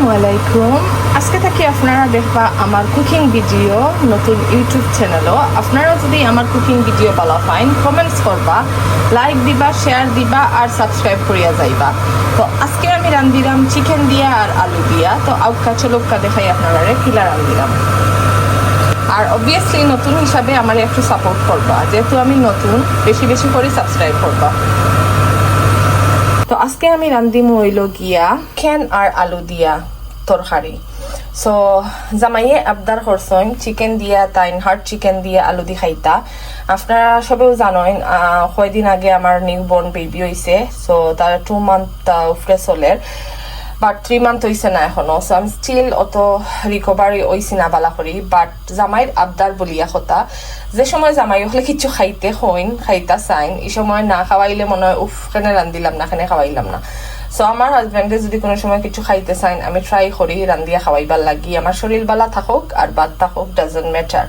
আসসালামু আলাইকুম। আজকে থেকে আপনারা দেখবা আমার কুকিং ভিডিও নতুন ইউটিউব চ্যানেলও। আপনারা যদি আমার কুকিং ভিডিও ভালো পাইন কমেন্টস করবা, লাইক দিবা, শেয়ার দিবা আর সাবস্ক্রাইব করিয়া যাইবা। তো আজকে আমি রান্ধিলাম চিকেন দিয়া আর আলু দিয়া। তো আউকা চলুকা দেখাই আপনারা কিলা রান্ধিলাম। আর অবভিয়াসলি নতুন হিসাবে আমার একটু সাপোর্ট করবা, যেহেতু আমি নতুন, বেশি বেশি করে সাবস্ক্রাইব করবা। তো আজকে আমি রান্ধিমু হইল গিয়া চিকেন আর আলু দিয়া তরকারি। সো জামাইয়ে আবদার করছেন চিকেন দিয়া, তাইন হার্ড চিকেন দিয়া আলু দি খাইতা। আপনারা সবেও জানেন কয়দিন আগে আমার নিউ বর্ন বেবি হয়েছে। সো তার 2 মান্থ উপরে চলের, বাট 3 মান্থ হয়েছে না এখনো। সো আমি স্টিল অত রিকভারি হয়েছি না বালা করি। বাট জামাইয়ের আবদার বলিয়া কথা, যে সময় জামাই হলে কিছু খাইতে হইন খাইতা চাইন, এই সময় না খাওয়াইলে মনে হয় উফ কেনে রান্ধিলাম না, কেনে খাওয়াইলাম না। সো আমার হাজব্যান্ডে যদি কোনো সময় কিছু খাইতে চাইন আমি ট্রাই করি রান্ধিয়া খাওয়াইবার লাগি। আমার শরীর বালা থাকুক আর বাদ থাকুক, ডাজন্ট ম্যাটার।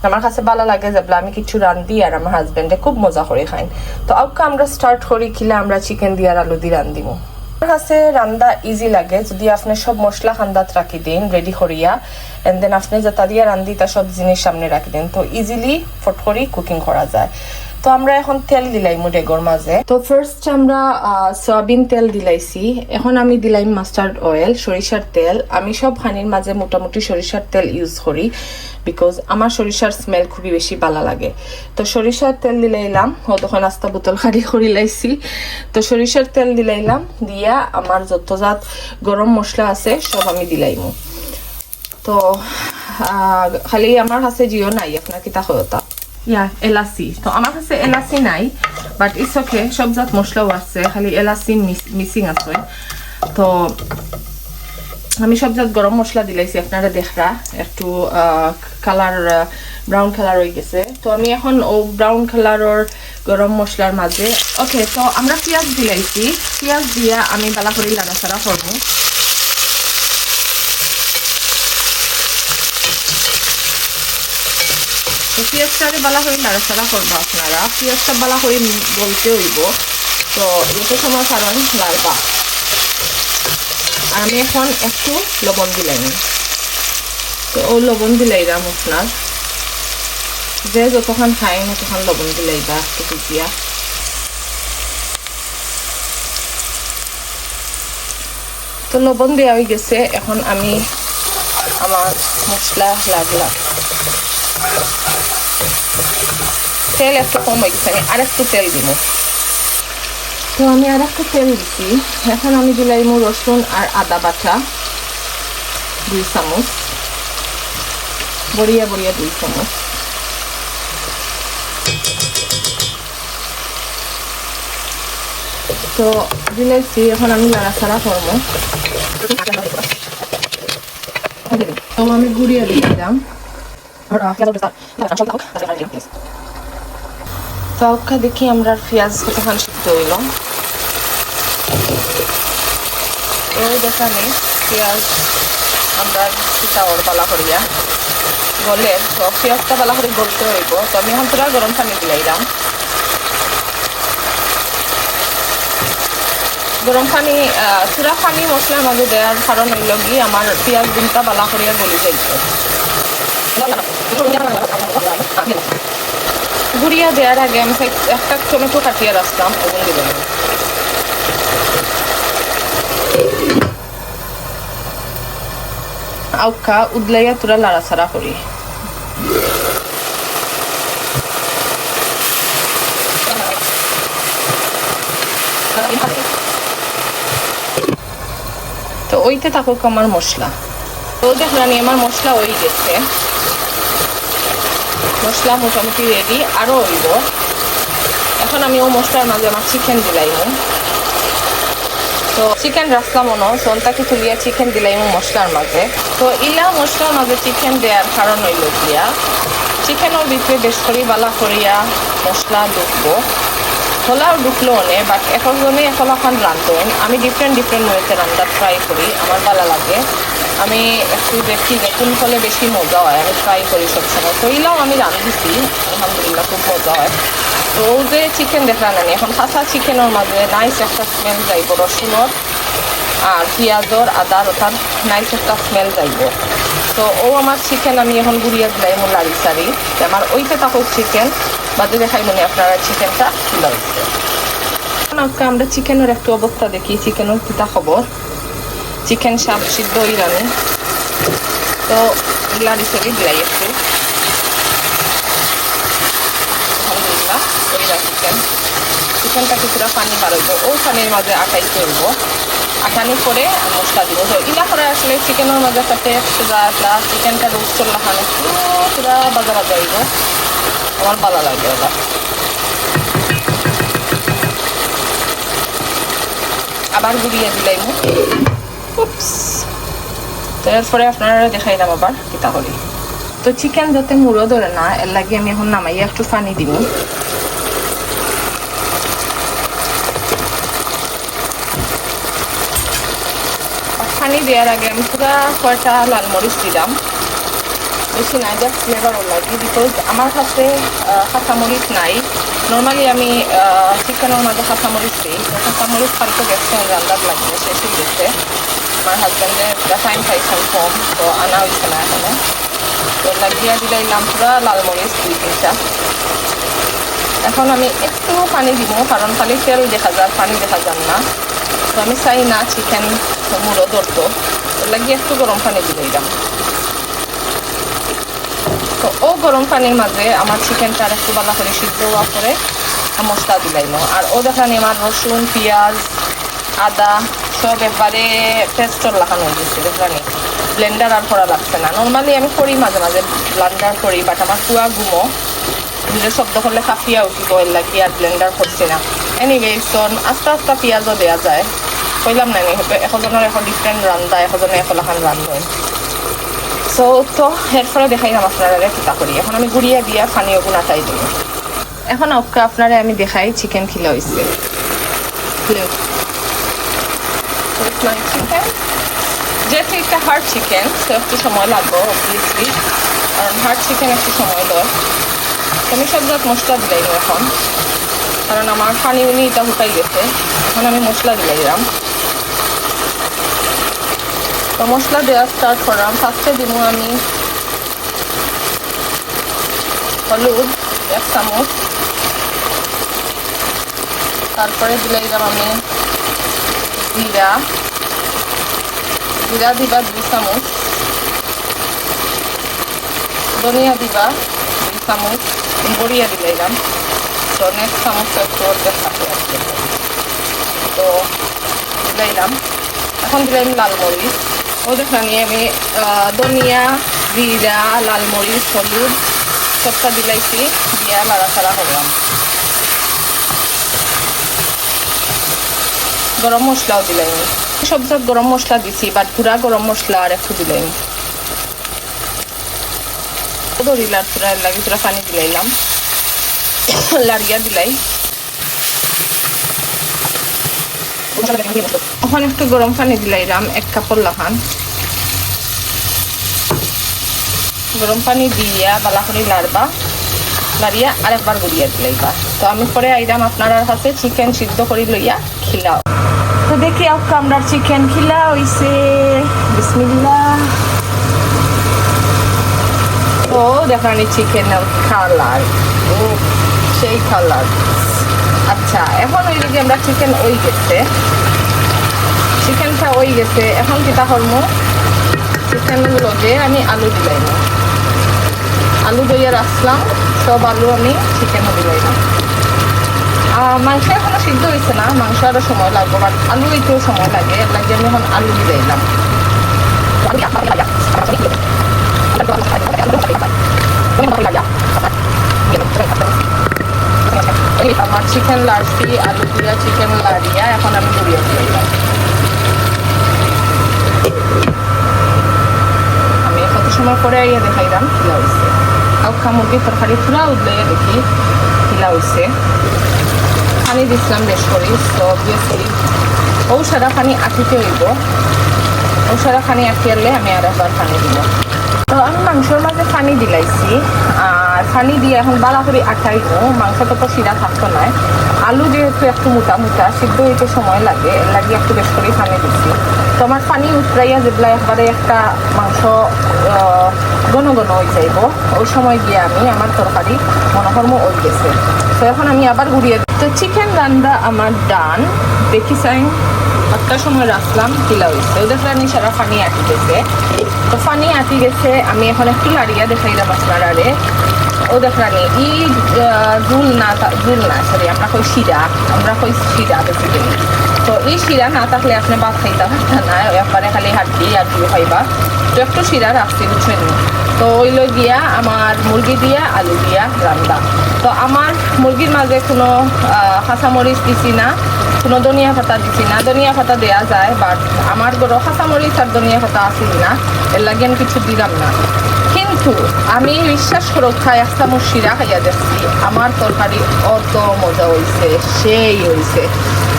আমার কাছে ভালো লাগে যেগুলো আমি কিছু রান্ধি আর আমার হাজব্যান্ডে খুব মজা করে খাইন। তো আউকা আমরা স্টার্ট করি কিলা আমরা চিকেন দিয়ে আর আলু দিয়ে রান্ধিমু। আমার কাছে রান্না ইজি লাগে যদি আপনি সব মশলা খান্দাত রাখি দিন রেডি করিয়া, এন্ড দেন আপনি যেটা দিয়ে রান্ধি তা সব জিনিস সামনে রাখি দিন, তো ইজিলি ফট করে কুকিং করা যায়। তো আমরা এখন তেল দিলাইমু ডেগর মাঝে। তো ফার্স্ট আমরা সয়াবিন তেল দিলাইছি, এখন আমি দিলাইম মাস্টার্ড অয়েল, সরিষার তেল। আমি সব খানির মাঝে মোটামুটি সরিষার তেল ইউজ করি, বিকজ আমার সরিষার স্মেল খুবই বেশি ভালো লাগে। তো সরিষার তেল দিলাইলাম, ও তখন আস্তা বোতল খাড়ি করে লাইছি। তো সরিষার তেল দিলাইলাম, দিয়া আমার যত জাত গরম মশলা আছে সব আমি দিলাইমু। তো খালি আমার কাছে জিও নাই, আপনার কিতা হতা এলাচি। তো আমার কাছে এলাচি নাই, বাট ইটস ওকে, সব জাত মশলাও আছে, খালি এলাচি মিসিং আছে। তো আমি সব জাত গরম মশলা দিলাইছি, আপনারা দেখরা একটু কালার ব্রাউন কালার হয়ে গেছে। তো আমি এখন ও ব্রাউন কালারের গরম মশলার মাঝে ওকে, তো আমরা পেঁয়াজ দিলাইছি, পেঁয়াজ দিয়া আমি বালা করে লাড়াচাড়া করবো। পেঁয়াজটারে বালা করে নাড়াচাড়া করবো আপনারা, পেঁয়াজটা বালা করে বলতে হইব। তো যত সময় কারণ লাড়বা। আর আমি এখন একটু লবণ দিলাম, তো ও লবণ দিলাইরাম আপনার যে যতক্ষণ খাই ততক্ষণ লবণ দিলাইবা একটু দিয়া। তো লবণ দেওয়া হয়ে গেছে, এখন আমি আমার মশলা লাগলাম। তেল একটু কম হয়ে গেছে, আমি আর একটু তেল দিব। তো আমি আর একটু তেল দিচ্ছি, এখন আমি দিলাইমু রসুন আর আদা বাটা 2 চামচ, বড়িয়া 2 চামচ। তো দিলাইছি, এখন আমি নাড়াচাড়া করবো। তো আমি গুড়িয়া দিলাম। তো দেখি আমরা পেঁয়াজ কতক্ষণ সিদ্ধ হইল। এই দেখানে পেঁয়াজ আমরা চাউল পালা করিয়া গলে, তো পেঁয়াজটা পালা করে গলতে হইব। তো আমি এখন পুরা গরম পানি দিলাইলাম। গরম পানি পুরা পানি মশলার মাঝে দেওয়ার কারণ হইল কি আমার পেঁয়াজ দিনটা পালা করিয়া গলি যাইছে। গুড়িয়া দেওয়ার আগে আমি একটা টমেটো কাটিয়ে রাখলাম, ওগুলো দিলাম। আউকা উদলাইয়া তোরা লাড়াচাড়া করি। তো ওইতে থাকুক আমার মশলা। তো দেখলাম আমার মশলা ওই গেছে, মশলা মোটামুটি রেডি, আরও হইব। এখন আমি ও মশলার মাঝে আমার চিকেন দিলাইমু। তো চিকেন রাখলাম মনে সোনটাকে তুলিয়া চিকেন দিলাইমু মশলার মাঝে। তো ইলা মশলার মাঝে চিকেন দেওয়ার কারণ হইল গিয়া চিকেনের ভিতরে বেশ করে বালা করিয়া মশলা ঢুকবো। হলাও ঢুকলো অনেক, বাট একজনে এখন রান্ধেন। আমি ডিফারেন্ট ওয়েতে রান্না ট্রাই করি, আমার ভালো লাগে। আমি একটু দেখি যে কোন ফলে বেশি মজা হয়, আমি ট্রাই করি সবসময়। তো এলাও আমি রাঁধিছি, আলহামদুলিল্লাহ খুব মজা হয়। তো যে চিকেন দেখলাম আমি এখন কাঁচা চিকেনের মাঝে নাইস একটা স্মেল যাইব রসুনের, আর পেঁয়াজর আদার ওটার নাইস একটা স্মেল যাইব। তো ও আমার চিকেন আমি এখন গুড়িয়ে দিলাই মোৰ লাড়ি সারি আমার ওইটা থাকুক চিকেন বাদে দেখাই মনে আপনারা চিকেনটা তুলা হচ্ছে। আমরা চিকেনের একটু অবস্থা দেখি, চিকেনের কিতা খবর। চিকেন সাপ সিদ্ধ ইরানি, তো লাড়ি সারি দিলাই একটু আলহামদুলিল্লাহ ওইরা চিকেনটা কিছুটা পানি বাড়াইব, ও পানির মাঝে আটাই করবো, আটানি করে মশলা দিব। তো ইলা করে আসলে চিকেনের মাঝে একটা টেস্ট যায়, প্লাস চিকেনটা রোস্ট করলে খানো পুরা বাজা বাজা হইব, আমার ভালো লাগে ওরা। আবার গুড়িয়ে দিলাই তো এরপরে আপনারা দেখাইলাম আবার কিতা করি। তো চিকেন যাতে মুড়ো ধরে না এর লাগে আমি এখন নামাইয়া একটু পানি দিব। পানি দেওয়ার আগে আমি পুরা কয়টা লাল মরিচ দিলাম, বেশি নাই, জাস্ট ফ্লেভার লাগে। বিকজ আমার কাছে কাঁচামরিচ নাই, নর্মালি আমি চিকেনের মাঝে কাঁচামরিচ দিই, কাঁচামরিচ ফালতে গেছে রান্নার লাগবে, শেষ হয়ে গেছে। আমার হাজব্যান্ডের টাইম পাইছেন কম, তো আনা হয়েছে না এখানে। তো লাগিয়ে দিলাম পুরা লাল মরিচ 2-3টা। এখন আমি একটু পানি দিব, কারণ খালি তেল দেখা যায়, পানি দেখা যান না। তো আমি চাই না চিকেন মুড়ো ধরতো, লাগিয়ে একটু গরম পানি দিলাম। তো ও গরম পানির মাঝে আমার চিকেনটা আর একটু ভালো করে সিদ্ধ হওয়া করে মশলা দিলাইম। আর ও দেখানি আমার রসুন পেঁয়াজ আদা সব একবারে পেস্টর লাগানো হয়ে গেছে, দেখানি ব্লেন্ডার আর করা লাগছে না। নর্মালি আমি করি মাঝে মাঝে ব্লেন্ডার করি, বাট আমার পুয়া গুমো দুটো শব্দ করলে কাঁপিয়া উঠিব, এর লাগি আর ব্লেন্ডার করছি না। এনিওয়েজ আস্তে আস্তে পেঁয়াজও দেওয়া যায়, কইলাম না এজনের এখন ডিফারেন্ট রান্ধা, এজনে এখন রান্ধন। সো তো এরপরে দেখাইলাম আপনারা কিতা করি। এখন আমি গুড়িয়া দিয়া পানীয় গুণাটাই দিই। এখন আপনারা আমি দেখাই চিকেন খিলা হয়েছে। যেহেতু একটা হার্ড চিকেন, সো একটু সময় লাগবে অবভিয়াসলি, কারণ হার্ড চিকেন একটু সময় লয়। আমি সব জাত মশলা দিলাই এখন, কারণ আমার পানি উনি এটা হুকাই গেছে। এখন আমি মশলা দিলাম, তো মশলা দেওয়া স্টার্ট করলাম। ফার্স্টে দিব আমি হলুদ 1 চামচ, তারপরে দিলাম আমি জিরা দিবা 2 চামচ, ধনিয়া দিবা 2 চামচ, বড়িয়া দিলাম। তো নেক্সট চামচ একটু দেখাতে আসবে, তো দিলাম। এখন দিলাম লাল মরিচ, ও দেখানি আমি ধনিয়া জিরা লাল মরিচ হলুদ সবটা দিলাইছি, দিয়া লাড়াচাড়া করলাম। গরম মশলাও দিলাম, সব গরম মশলা দিছি, বাট পুরা গরম মশলা আর একটু দিলাম। ধরিলার পুরা লাগে পুরা পানি দিলাইলাম, লাড়িয়া দিলাই। এখন একটু গরম পানি দিলাইলাম 1 কাপর লাখান। গরম পানি দিয়া বালা করে লাড়িয়া আরেকবার গুড়িয়া দিলাইবা। তো আমি পরে আইলাম আপনার কাছে চিকেন সিদ্ধ করে লইয়া খিলাও। তো দেখি আমরা চিকেন খিলা হইছে, বিসমিল্লাহ। তো দেখানি চিকেনের কালার, ও সেই কালার। আচ্ছা, এখন ওই দিকে আমরা চিকেন চিকেনটা ওই গেছে। এখন কিতা করবো, চিকেনের লগে আমি আলু দিলাম, আলু দইয়া রাখলাম, সব আলু আমি চিকেনও দিলাম। মাংস এখনো সিদ্ধ হয়েছে না, মাংস আরও সময় লাগবে, বাট আলু একটু সময় লাগে, এর লাগে আমি এখন আলু দিলাম। আমার চিকেন লাড়ছি, আলু দিয়া চিকেন লাড়িয়া এখন আমি গুড়িয়ে দিলাম। আমি কত সময় পরে আইয়া দেখাইলাম খিলা হয়েছে। আউকা মুরগির তরকারি পুরা উদলাইয়া দেখি খিলা হয়েছে। পানি দিছিলাম বেশ করি, তো অবভিয়াসলি সারা পানি আঁকিতে হইব, সারা পানি আঁকিয়ালে আমি আর একবার পানি দিব। তো আমি মাংসের মাঝে পানি দিলাইছি, আর আর পানি দিয়ে এখন বালা করে আটাইবো, মাংসটা তো শিরা থাকতো না। আলু যেহেতু একটু মোটা মোটা সিদ্ধ হইতে সময় লাগে, এর লাগে একটু বেশ করে পানি দিচ্ছি। তো আমার পানি উতরাইয়া যেগুলা একবারে একটা মাংস ঘন ঘন হয়ে যাইব, ওই সময় গিয়ে আমি আমার তরকারি মনোকর্ম হয়ে গেছে। তো এখন আমি আবার ঘুরিয়ে তো চিকেন রান্না আমার ডান দেখি চাই একটা সময় রাখলাম কিলা হয়েছে, ওদের রানি সারা পানি আটি গেছে। তো পানি আটি গেছে, আমি এখন একটু লাড়িয়া দেখাইলাম আপনারারে। ও দেখরানি ই জুল না সরি আমরা কই শিরা, বেসিক্যালি। তো এই শিরা না থাকলে আপনি ভাত খাইতে পারতেন না, একবারে খালি হাড্ডি আর দিয়ে খাইবা। তো একটু শিরা রাখছি বুঝছেন। তো ওইলো গিয়া আমার মুরগি দিয়া আলু দিয়া রান্না। তো আমার মুরগির মাঝে কোনো কাঁচামরিচ দিছি না, কোনো ধনিয়া পাতা দিছি না। ধনিয়া পাতা দেওয়া যায়, বাট আমার গরো কাঁচামরিচ আর ধনিয়া পাতা আসিল না, এর লাগে আমি কিছু দিলাম না। কিন্তু আমি বিশ্বাস করো খাই এক চামচ শিরা খাইয়া দেখছি, আমার তরকারি অত মজা হয়েছে, সেই হয়েছে।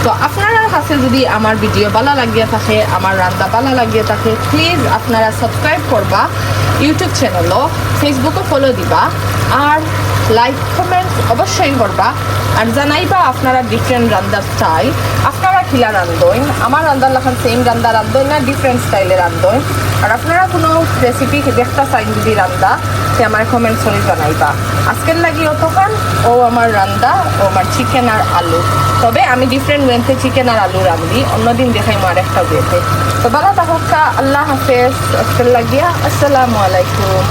তো আপনারা কাছে যদি আমার ভিডিও ভালো লাগিয়ে থাকে, আমার রান্না ভালো লাগিয়ে থাকে, প্লিজ আপনারা সাবস্ক্রাইব করবা ইউটিউব চ্যানেলও, ফেসবুকও ফলো দিবা, আর লাইক কমেন্ট অবশ্যই করবা। আর জানাইবা আপনারা ডিফারেন্ট রান্নার স্টাইল, আপনারা খিলা রান্ধইন, আমার রান্নার লেখান সেম রান্না রান্ধইন না ডিফারেন্ট স্টাইলে রান্ধইন। আর আপনারা কোনো রেসিপি দেখতে চাইন যদি রান্না, সে আমার কমেন্ট করে জানাইবা। আজকের লাগি অতক্ষণ ও আমার রান্না, ও আমার চিকেন আর আলু। তবে আমি ডিফারেন্ট ওয়েতে চিকেন আর আলু রান্ধি, অন্যদিন দেখাই আমার একটা ওয়েতে। তো ভালো থাকা, আল্লাহ হাফেজ। আজকের লাগিয়া আসসালামু আলাইকুম।